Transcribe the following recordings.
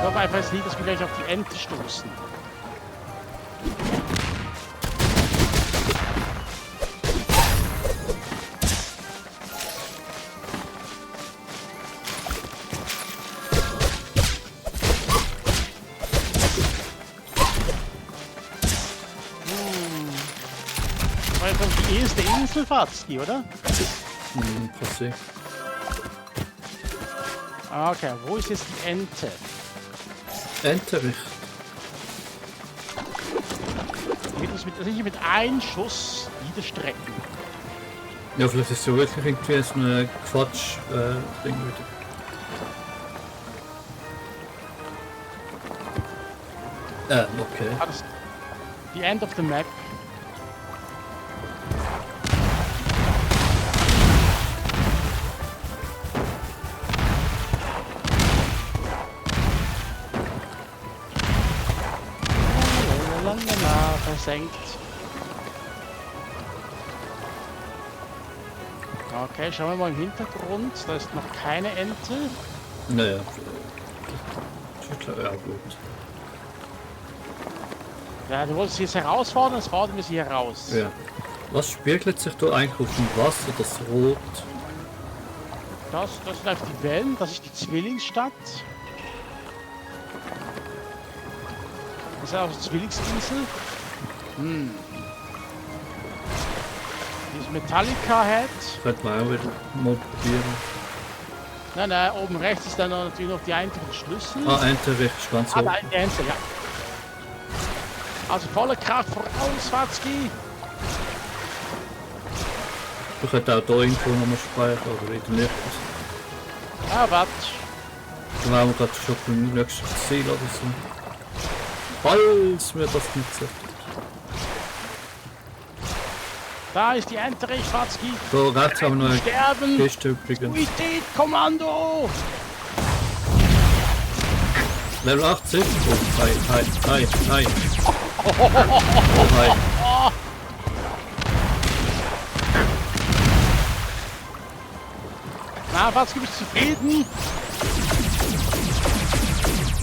hoffe einfach jetzt nicht, dass wir gleich auf die Ente stoßen. Das war jetzt die erste Insel, Fatzki, oder? Passé. Okay, wo ist jetzt die Ente? Enterich. Geht das sicher mit einem Schuss niederstrecken? Ja, vielleicht ist es ja wirklich irgendwie so eine Quatsch-Ding wieder. Okay. Ah, das the end of the map. Lalalala, versenkt. Okay, schauen wir mal im Hintergrund. Da ist noch keine Ente. Naja. Ja, gut. Ja, du wolltest sie jetzt herausfordern, jetzt fordern wir sie heraus. Ja. Was spiegelt sich da eigentlich auf dem Wasser, das Rot? Das sind einfach die Wellen, das ist die Zwillingsstadt. Das ist auch die Zwillingsinsel. Dieses Metallica-Head. Könnte man auch wieder mal probieren. Nein, oben rechts ist dann natürlich noch die einzigen Schlüssel. Ah, Enterich ist ganz Ah, oben. nein, die Ente, ja. Also volle Kraft voraus, Watzki. Du könntest auch hier irgendwo nochmal speichern oder wieder nicht. Ah, warte. Dann haben wir gerade schon beim nächsten Ziel oder so. Falls mir das nicht sagt. Da ist die Ente, Watzki. So, rechts haben wir noch eine Sterben. Kiste übrigens. Suizid, Kommando. Level 80. Oh, hi. Oh, hi. Na, Watzki, bist du zufrieden?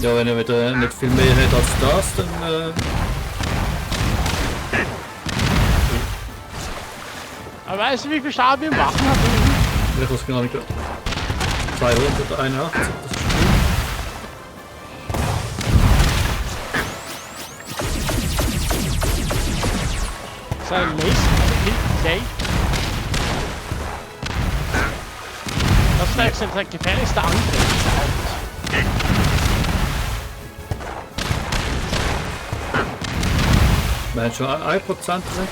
Ja, wenn er wieder nicht viel mehr hat als das, dann Aber weißt du, wie viel Schaden wir machen? ich weiß gar nicht. 281, das ist Sein Laser. Das ist sein gefährlichster Angriff überhaupt. Mensch, schon 1% weg.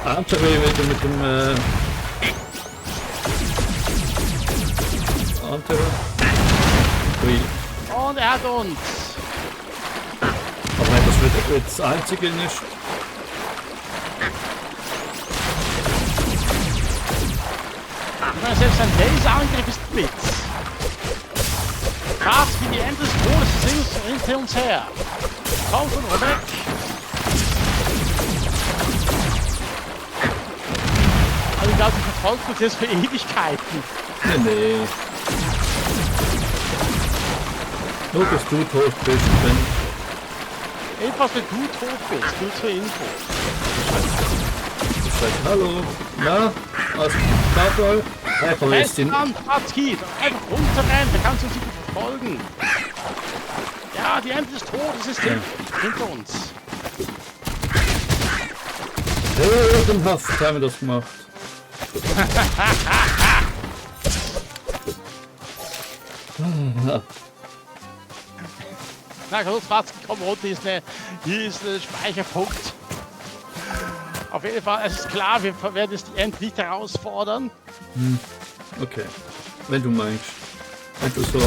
Ernte will wieder mit dem Ante. Ui. Und er hat uns. Aber wenn das wird das einzige ist. Ich meine, selbst ein Laserangriff ist Blitz. Krass wie die Ente des Todes sind hinter uns her. Komm von weg. Also ich glaube, die verfolgt uns jetzt für Ewigkeiten. Nee. Nur bis du tot bist, wenn. Jedenfalls, wenn du tot bist, nur zur Info. Ich sag Hallo. Na, was klappt euch? Hey, verlässt ihn. Festland, Watzki, einfach runterrennen, da kannst du uns nicht verfolgen. Ja, die Ente des Todes ist hinter uns. Heldenhaft haben wir das gemacht. Na gut, Watzki, komm runter, hier ist ein Speicherpunkt. Auf jeden Fall, es ist klar, wir werden jetzt die Ente nicht herausfordern. Okay, wenn du meinst. Wenn du so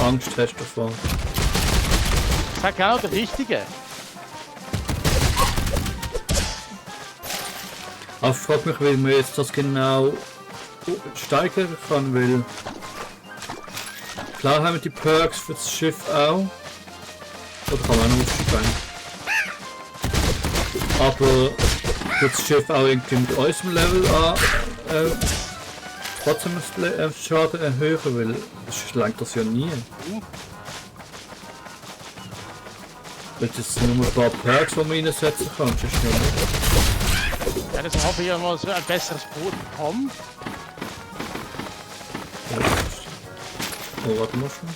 Angst hast davor. Das ist genau der Richtige. Aber ich frage mich, wie man jetzt das genau steigern kann, weil klar haben wir die Perks für das Schiff auch. Oder kann man aussteigen. Aber wird das Schiff auch irgendwie mit unserem Level trotzdem den Schaden erhöhen, weil sonst langt das ja nie. Weil das sind nur ein paar Perks, die man reinsetzen kann, sonst ja nicht. Ja, das hoffe ich ja mal, so ein besseres Boot bekommen. Oh, warte mal schon.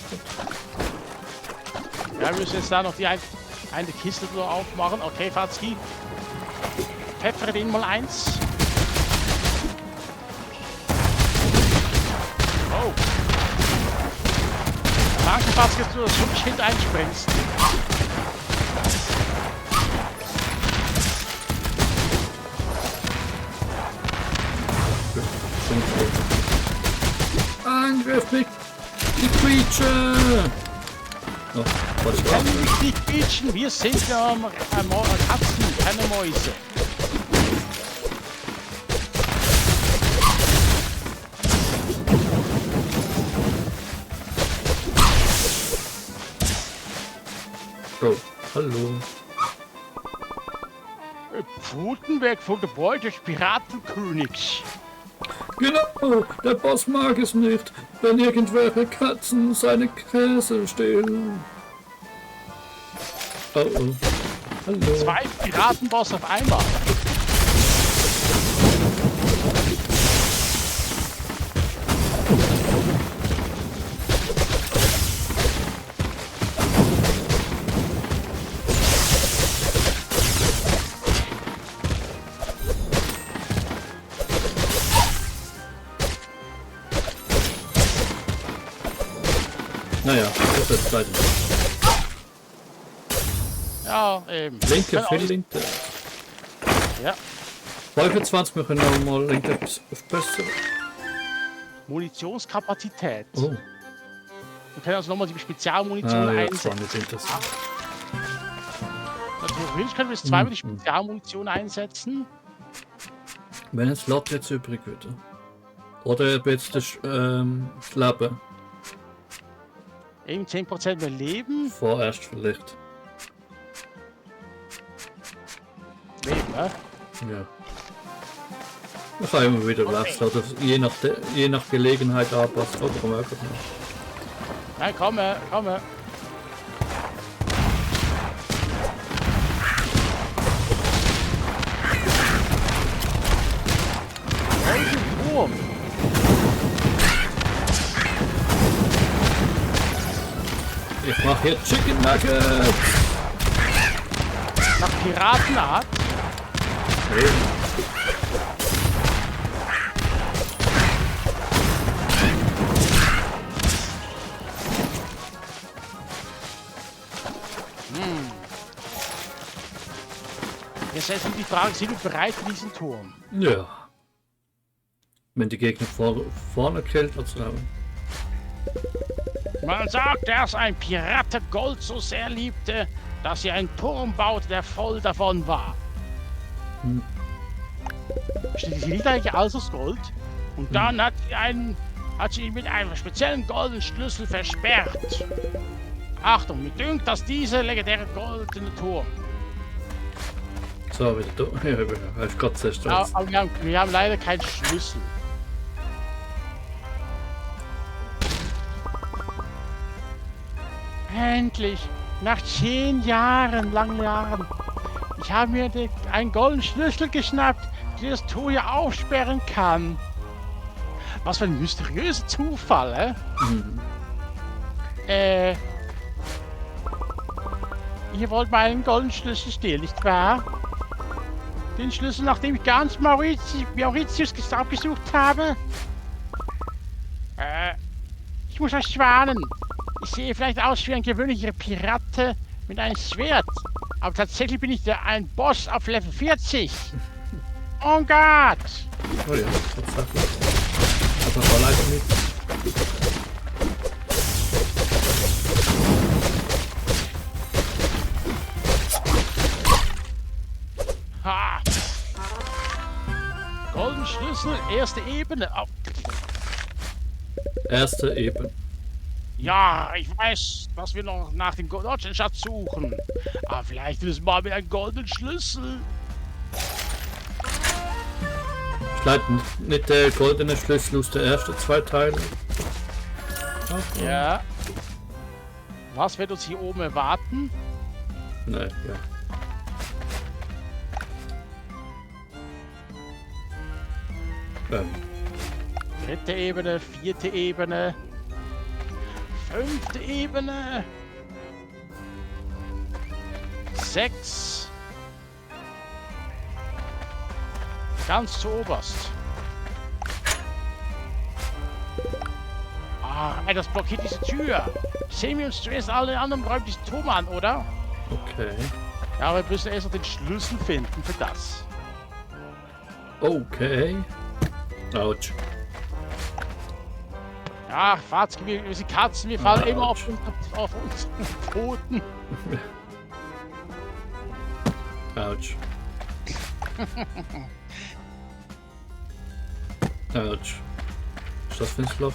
Ja, wir müssen jetzt da noch die eine Kiste nur aufmachen. Okay, Fatski. Pfeffere den mal eins. Oh. Danke, Fatski, dass du das hübsch hineinspringst. Angriff mit die Creature! Oh, was Wir können nicht quietschen, wir sind Katzen, keine Mäuse. Oh, hallo. Pfoten weg von der Beute des Piratenkönigs. Genau, der Boss mag es nicht, wenn irgendwelche Katzen seine Käse stehlen. Oh oh. Hallo. 2 Piratenboss auf einmal. Naja, das ist Zeit. Ja, eben. Linke, viel linke. Ja. 25, wir können auch mal linke aufbessern. Munitionskapazität. Oh. Wir können also nochmal die Spezialmunition Ja, das war einsetzen. nicht interessant. Theoretisch können wir jetzt zweimal die Spezialmunition einsetzen. Wenn ein Slot jetzt übrig würde. Oder jetzt das Leben. Eben 10% mehr Leben. Vorerst vielleicht. Leben, ne? Ja. Man kann immer wieder wechseln, oder je nach Gelegenheit anpassen, oder kann man einfach nicht. Nein, komme. Turm. Ich mach hier Chicken Nuggets! Nach Piratenart. Hey. Jetzt ist die Frage, sind wir bereit für diesen Turm? Ja. Wenn die Gegner vorne Kälter haben. Man sagt, dass ein Pirate Gold so sehr liebte, dass sie einen Turm baute, der voll davon war. Steht hier nicht eigentlich alles aus Gold? Und dann hat sie ihn mit einem speziellen goldenen Schlüssel versperrt. Achtung, mir dünkt, dass dieser legendäre goldene Turm. So, wieder da. Ja, ich Gott sei Dank. Aber wir haben leider keinen Schlüssel. Endlich! Nach 10 langen Jahren. Ich habe mir einen goldenen Schlüssel geschnappt, der das Tor hier aufsperren kann. Was für ein mysteriöser Zufall, Ihr wollt meinen goldenen Schlüssel stehlen, nicht wahr? Den Schlüssel, nachdem ich ganz Mauritius abgesucht habe? Ich muss euch warnen. Ich sehe vielleicht aus wie ein gewöhnlicher Pirate mit einem Schwert. Aber tatsächlich bin ich ein Boss auf Level 40. Oh Gott! Oh ja, tatsächlich. Aber war leider nicht. Ha! Golden Schlüssel, erste Ebene. Oh. Erste Ebene. Ja, ich weiß, dass wir noch nach dem deutschen Schatz suchen. Aber vielleicht ist mal mit einem goldenen Schlüssel. Bleibt nicht der goldene Schlüssel aus der ersten zwei Teile? Ja. Was wird uns hier oben erwarten? Ne, ja. Dritte Ebene, vierte Ebene, fünfte Ebene, 6. Ganz zu oberst. Ah, das blockiert diese Tür. Sehen wir uns zuerst alle anderen Räumen diesen Turm an, oder? Okay. Ja, wir müssen erst noch den Schlüssel finden für das. Okay. Autsch. Ach, Fatzke, wir sind Katzen, wir fallen immer Autsch. auf unseren Pfoten. Autsch. Autsch. Ist das für ein Loch?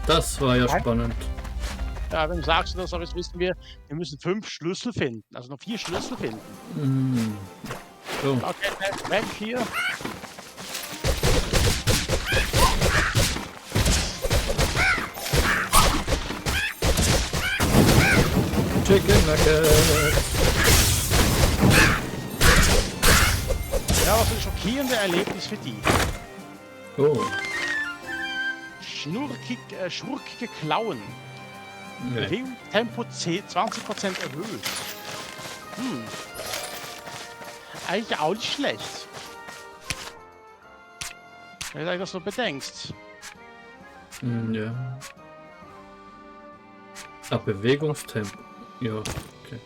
Das war ja spannend. Ja, wenn du sagst das, aber jetzt wissen wir müssen 5 Schlüssel finden. Also noch 4 Schlüssel finden. Mm. So. Okay, weg hier. Chicken Nuggets. Ja, was ein schockierendes Erlebnis für die. Oh. Schurkige Klauen. Nee. Bewegungstempo 20% erhöht. Eigentlich auch nicht schlecht. Wenn du das so bedenkst. Ja. Ah, Bewegungstempo. Ja, okay.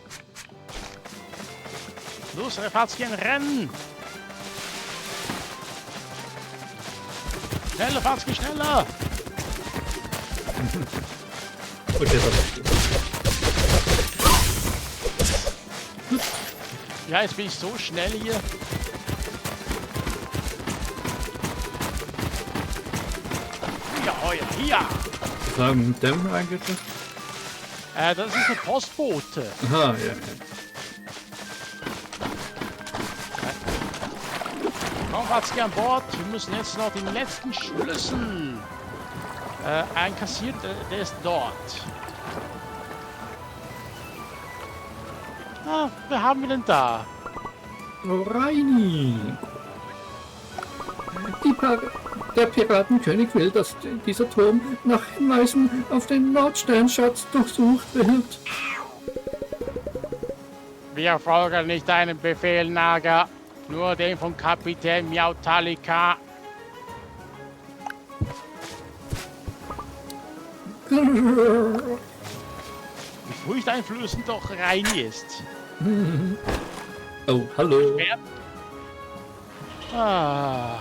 Los, Fatzke, rennen! Schneller, Fatzke, schneller! Okay, das ist gut. Ja, jetzt bin ich so schnell hier. Ja, hier! Was sagen mit dem eigentlich? Das ist eine Postbote. Aha, ja. Komm, Fatzke, an Bord. Wir müssen jetzt noch den letzten Schlüssel einkassiert. Der ist dort. Ah, wer haben wir denn da? Oh, Reini! Der Piratenkönig will, dass dieser Turm nach Hinweisen auf den Nordsternschatz durchsucht wird. Wir folgen nicht deinem Befehl, Naga. Nur den von Kapitän Miautalika. Wie furchteinflößend doch Reini ist. Oh, hallo. Ah.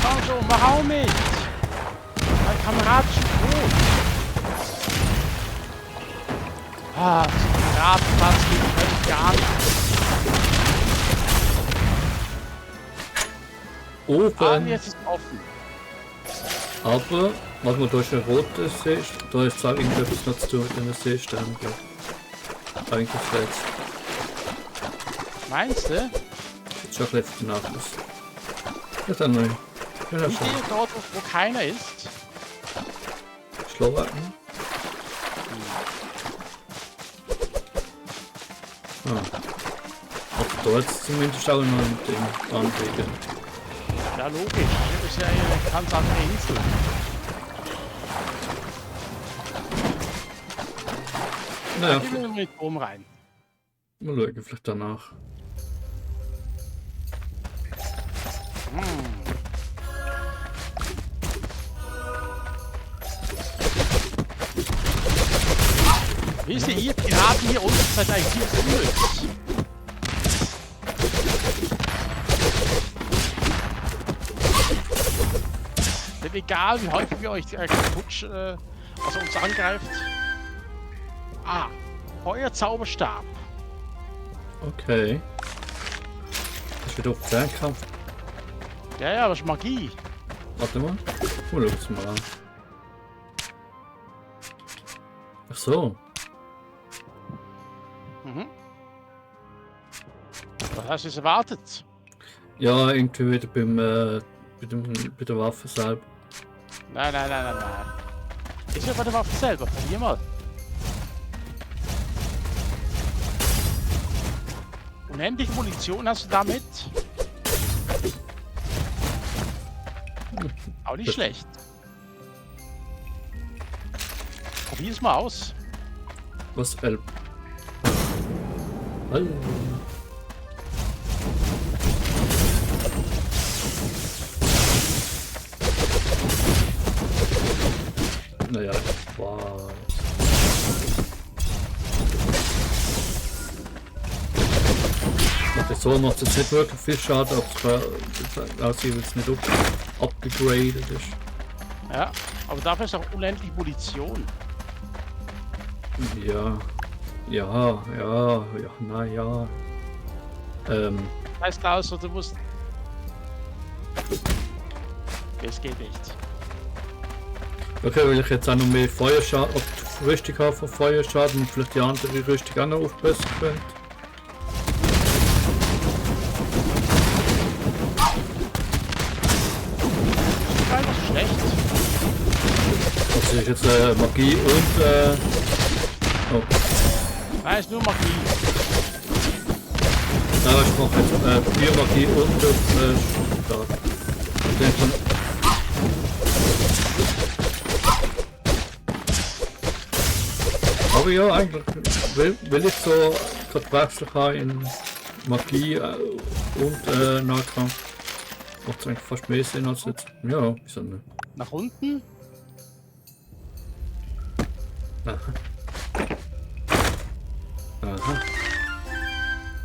Komm schon, mach auch mit! Mein Kamerad ist tot! Ah, Piratenplatz geht gar nicht. Oben. Jetzt ist offen. Aber, was man durch ein rotes See, da ist auch irgendetwas noch zu tun mit einem Seestern. Eigentlich jetzt. Meinst du? Jetzt schon letzten Nachlass. Das ist ein neu. Ja, Ich sehe dort, wo keiner ist. Slowaken. Ah. Aber dort ist zumindest auch noch ein Ding anlegen. Ja, logisch. Hier ist ja eine ganz andere Insel. Naja, Gehen wir mit oben rein. mal schauen, vielleicht danach. Wisst ihr, Piraten hier unten seid eigentlich viel unnütz. Denn egal wie häufig wir euch kaputt, also uns angreift. Ah, Feuerzauberstab. Okay. Gehst wieder auf den Zehnkampf. Ja, das ist Magie. Warte mal. Oh, schau es mal an. Ach so. Mhm. Was hast du jetzt erwartet? Ja, irgendwie wieder bei der Waffe selber. Nein. Ist ja bei der Waffe selber. Hier mal. Unendlich Munition hast du damit. Auch nicht schlecht. Probier es mal aus. Was? Hallo. Naja, wow. Der Soul macht jetzt nicht wirklich viel Schaden, aber es aussieht, weil es nicht upgegradet ist. Ja, aber dafür ist auch unendlich Munition. Ja, naja. Heißt also, du musst. Das geht nicht. Okay, weil ich jetzt auch noch mehr Feuerschaden, Rüstung habe von Feuerschaden und vielleicht die andere Rüstung auch noch aufbessern könnte. Gar nicht so schlecht. Das ist jetzt Magie und oh. Nein, ist nur Magie. Ja, ich mache jetzt Biomagie und Stahl. Aber ja, eigentlich will ich so gerade wechseln kann in Magie und Nahkampf. Macht es eigentlich fast mehr Sinn als jetzt. Ja, wieso nicht? Nach unten. Aha. Aha.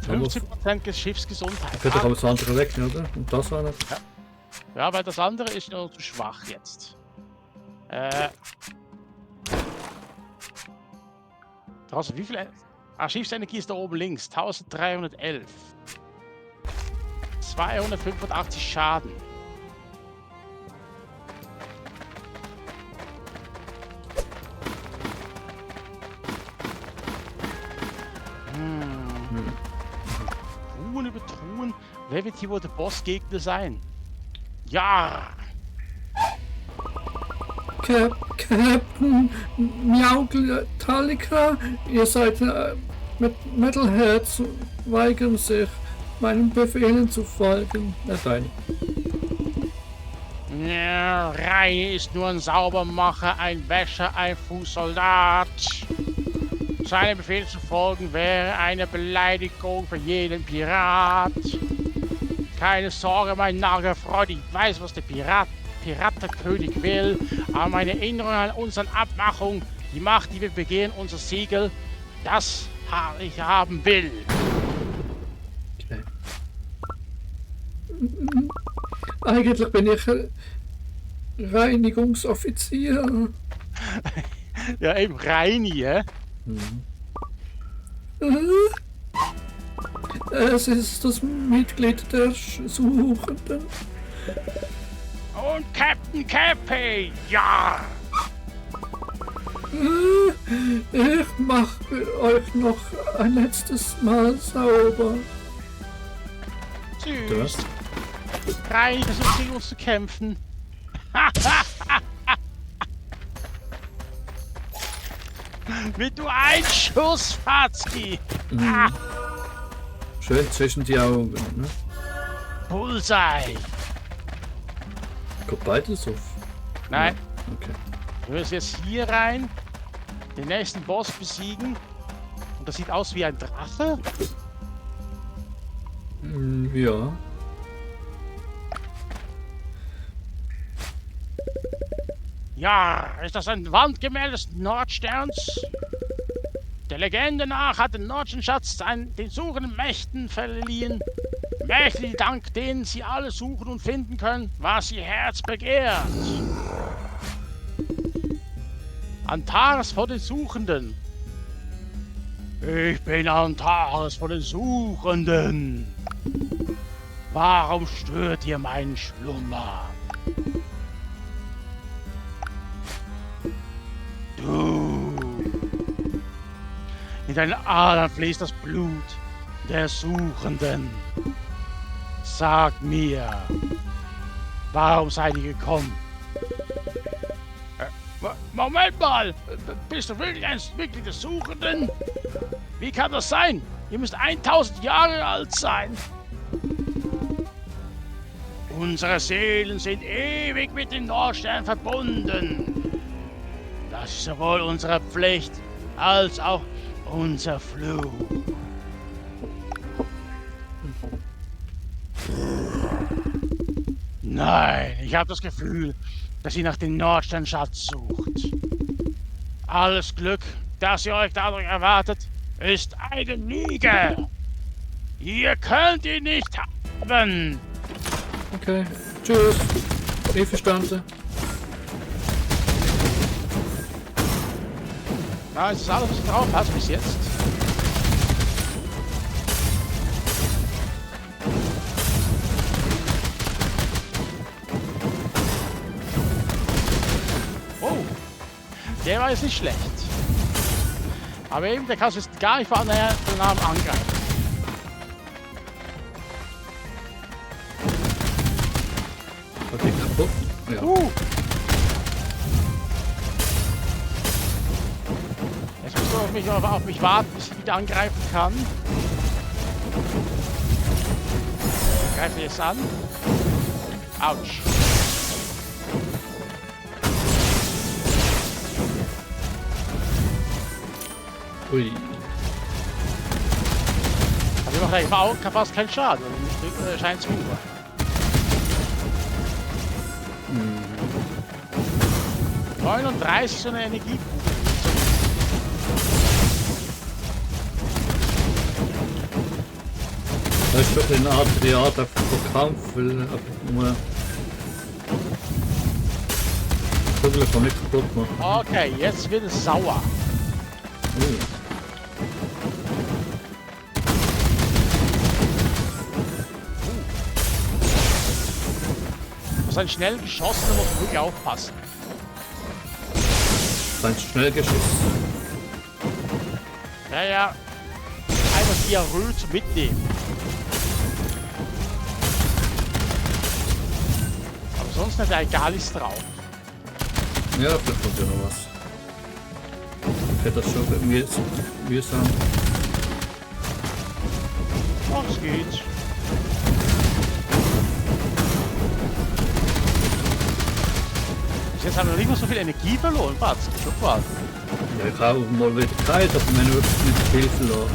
50% Schiffsgesundheit. Ich könnte aber das andere wegnehmen, oder? Und das auch noch. Ja, weil das andere ist nur zu schwach jetzt. Draußen, wie viel? Schiffsenergie ist da oben links. 1311. 285 Schaden. Truhen über Truhen. Wer wird hier wohl der Bossgegner sein? Ja! Captain Miauglitalika, ihr seid mit Metalheads weigern sich, meinen Befehlen zu folgen. Nein. Ja, Reini ist nur ein Saubermacher, ein Wäscher, ein Fußsoldat. Seinen Befehlen zu folgen wäre eine Beleidigung für jeden Pirat. Keine Sorge, mein Nagelfreund, ich weiß, was der Piratenkönig will, aber meine Erinnerung an unsere Abmachung, die Macht, die wir begehen, unser Siegel, das ich haben will. Okay. Eigentlich bin ich Reinigungsoffizier. Ja, eben Reini, hä? Es ist das Mitglied der Suchenden. Und Captain Cappy, ja! Ich mache euch noch ein letztes Mal sauber. Tschüss. Reini versucht gegen uns zu kämpfen. Mit nur ein Schuss, Fatzki. Schön zwischen die Augen, ne? Bullseye. Kommt beides auf? Nein. Ja, okay. Du wirst jetzt hier rein, den nächsten Boss besiegen. Und das sieht aus wie ein Drache. Ja. Ja, ist das ein Wandgemälde des Nordsterns? Der Legende nach hat der Nordsternschatz den suchenden Mächten verliehen. Mächte, die dank denen sie alle suchen und finden können, was ihr Herz begehrt. Antares vor den Suchenden. Ich bin Antares vor den Suchenden. Warum stört ihr meinen Schlummer? Du! In deinen Adern fließt das Blut der Suchenden. Sag mir, warum seid ihr gekommen? Moment mal! Bist du wirklich ein Mitglied des Suchenden? Wie kann das sein? Ihr müsst 1000 Jahre alt sein. Unsere Seelen sind ewig mit dem Nordstern verbunden. Das ist sowohl unsere Pflicht als auch unser Fluch. Nein, ich habe das Gefühl, dass ihr nach dem Nordsternschatz sucht. Alles Glück, das ihr euch dadurch erwartet, ist eine Lüge. Ihr könnt ihn nicht haben. Okay, tschüss. Verstanden. Na, ist alles, was du drauf hast bis jetzt. Oh, der war jetzt nicht schlecht. Aber eben, der kannst du jetzt gar nicht von Namen angreifen. Okay, kaputt. Ja. Jetzt musst du auf mich warten, bis ich wieder angreifen kann. Ich greife jetzt an. Autsch. Ui. Aber ich mache eigentlich auch fast keinen Schaden. Scheint zu. 39 so eine Energiekugel. Das ist wirklich eine Art Theater von Kampf, weil einfach nur Kugel kann nicht kaputt machen. Okay, jetzt wird es sauer. Das ist ein schnell geschossener, muss wirklich aufpassen. Sein Schnellgeschoss. Ja. Einfach die Rö zum Mitnehmen. Aber sonst hat er gar nichts drauf. Ja, vielleicht kommt ja noch was. Okay, das schon mühsam. Oh, es geht. Jetzt haben wir noch nicht mal so viel Energie verloren, Batz. Guck mal. Ja, ich habe mal wieder Zeit, aber wir haben wirklich nicht viel verloren.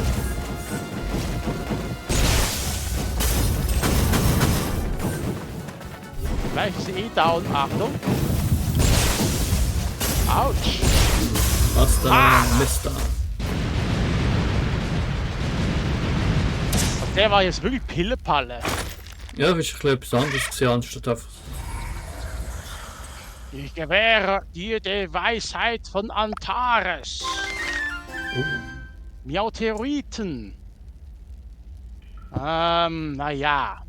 Gleich ist sie down. Achtung. Autsch. Was da, Mister. Und der war jetzt wirklich Pillepalle. Ja, das ist ein bisschen etwas anderes gewesen, anstatt einfach. Ich gewähre dir die Weisheit von Antares. Meteoriten. Naja.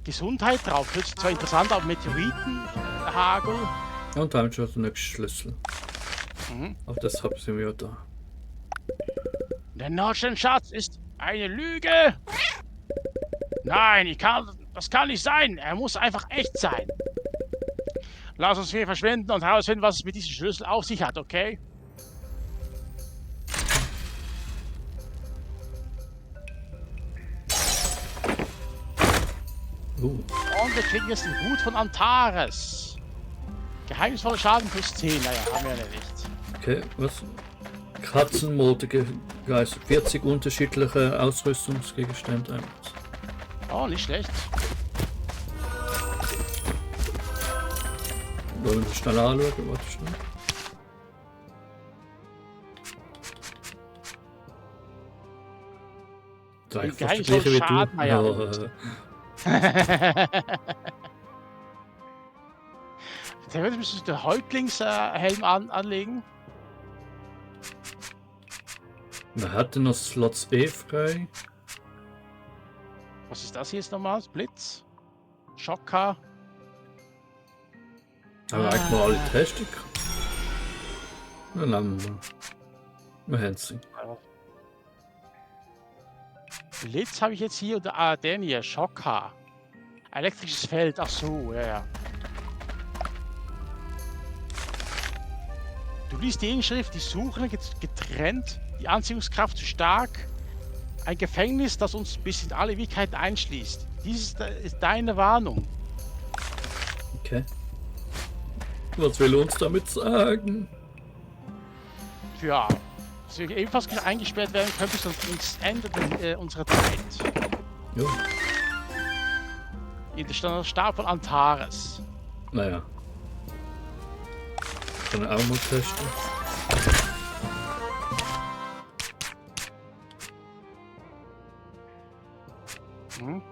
Gesundheit drauf. Hört sich zwar interessant, aber Meteoritenhagel. Und damit schon der nächste Schlüssel. Auch deshalb sind wir da. Der Nordsternschatz ist eine Lüge. Nein, das kann nicht sein. Er muss einfach echt sein. Lass uns hier verschwinden und herausfinden, was es mit diesem Schlüssel auf sich hat, okay? Und wir kriegen jetzt den Hut von Antares. Geheimnisvoller Schaden plus 10. Naja, haben wir ja nicht. Okay, was? Katzenmodige Geister. 40 unterschiedliche Ausrüstungsgegenstände. Oh, nicht schlecht. Wollen wir das schnell anschauen? Warte schnell. Da ich fast so wie Schaden, du. ja. Theoretisch müsstest du den Häuptlingshelm anlegen. Wir hatten noch Slots E frei. Was ist das hier jetzt nochmal? Blitz? Schocker? Haben wir eigentlich mal alle Teste gehabt? Ja, nehmen wir mal. Wir haben sie. Blitz habe ich jetzt hier und den hier, Schocker. Elektrisches Feld, ach so, ja. Du liest die Inschrift, die Suchenden getrennt, die Anziehungskraft zu stark. Ein Gefängnis, das uns bis in alle Ewigkeit einschließt. Dies ist deine Warnung. Okay. Was will uns damit sagen? Ja, dass wir ebenfalls eingesperrt werden können bis ans Ende unserer Zeit. Ja. In der Stab von Antares. Naja. Kann ich auch mal testen. Hm?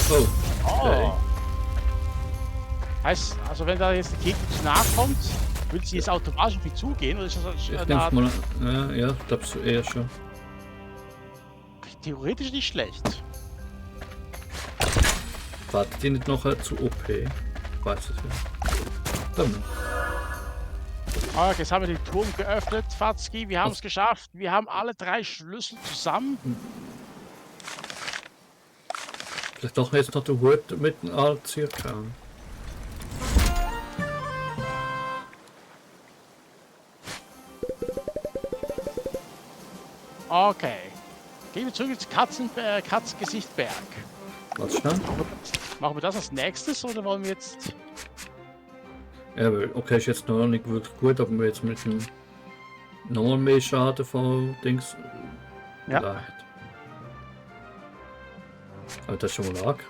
Oh. Oh. Okay. Heißt, also wenn da jetzt der Gegner zu nahe kommt, würde sie jetzt automatisch auf ihn zugehen? Oder ist das Ich eine denke Art, mal, ja, ich glaube so eher schon. theoretisch nicht schlecht? Wartet die nicht nachher zu OP? Ich weiß es ja. Dann. Ah, jetzt haben wir den Turm geöffnet, Fatzki. Wir haben es geschafft. Wir haben alle 3 Schlüssel zusammen. Vielleicht doch jetzt noch den Hut mit dem Anziehen kann. Okay. Gehen wir zurück ins Katzengesichtberg. Warte schnell. Machen wir das als nächstes oder wollen wir jetzt... Ja, weil okay, ist jetzt noch nicht wirklich gut, aber wir jetzt mit dem nochmal mehr Schaden von Dings. Ja. Vielleicht. Aber das ist schon mal arg.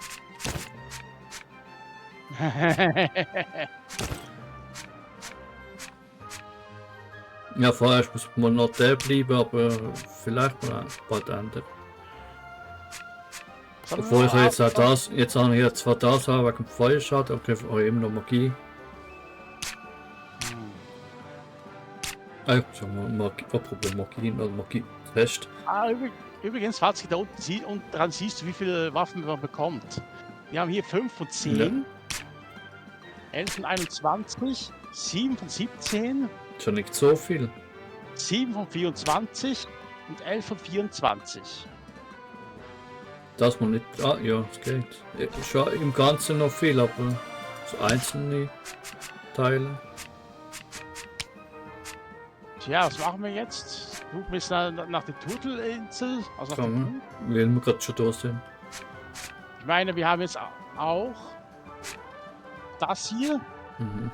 Ja, vorher muss man noch der bleiben, aber vielleicht mal bald ändern. Obwohl ich jetzt auch das, jetzt habe ich zwar das wegen dem Feuerschaden, aber ich habe auch immer noch Magie. Schon mal Magie, apropos Magie, oder Magie-Test. Übrigens, Fazit, da unten und dran siehst du, wie viele Waffen man bekommt. Wir haben hier 5 von 10, 11 von 21, 7 von 17, Schon nicht so viel. 7 von 24 und 11 von 24. Das man nicht. Ah ja, es geht. Schon im Ganzen noch viel, aber so einzelne Teile. Tja, was machen wir jetzt? Suchen wir jetzt nach der Turtelinsel? Also nach Kann man, weil wir gerade schon da sind. Ich meine, wir haben jetzt auch das hier. Mhm.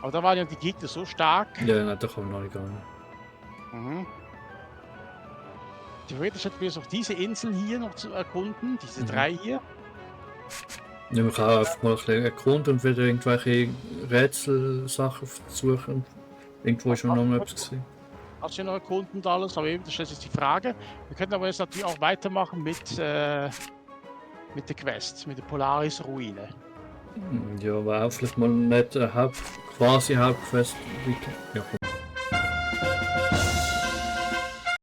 Aber da waren ja die Gegner so stark. Ja, nein, da kann man noch nicht gehen. Mhm. Theoretisch hätten wir jetzt auch diese Insel hier noch zu erkunden, diese 3 hier. Ja, man kann auch einfach mal ein bisschen erkunden und wieder irgendwelche Rätselsachen suchen. Irgendwo ist schon noch mal etwas gesehen. Hast du noch erkunden und alles, aber eben, das ist jetzt die Frage. Wir könnten aber jetzt natürlich auch weitermachen mit der Quest, mit der Polaris-Ruine. Ja, war auch vielleicht mal nicht eine quasi Hauptquest. Ja,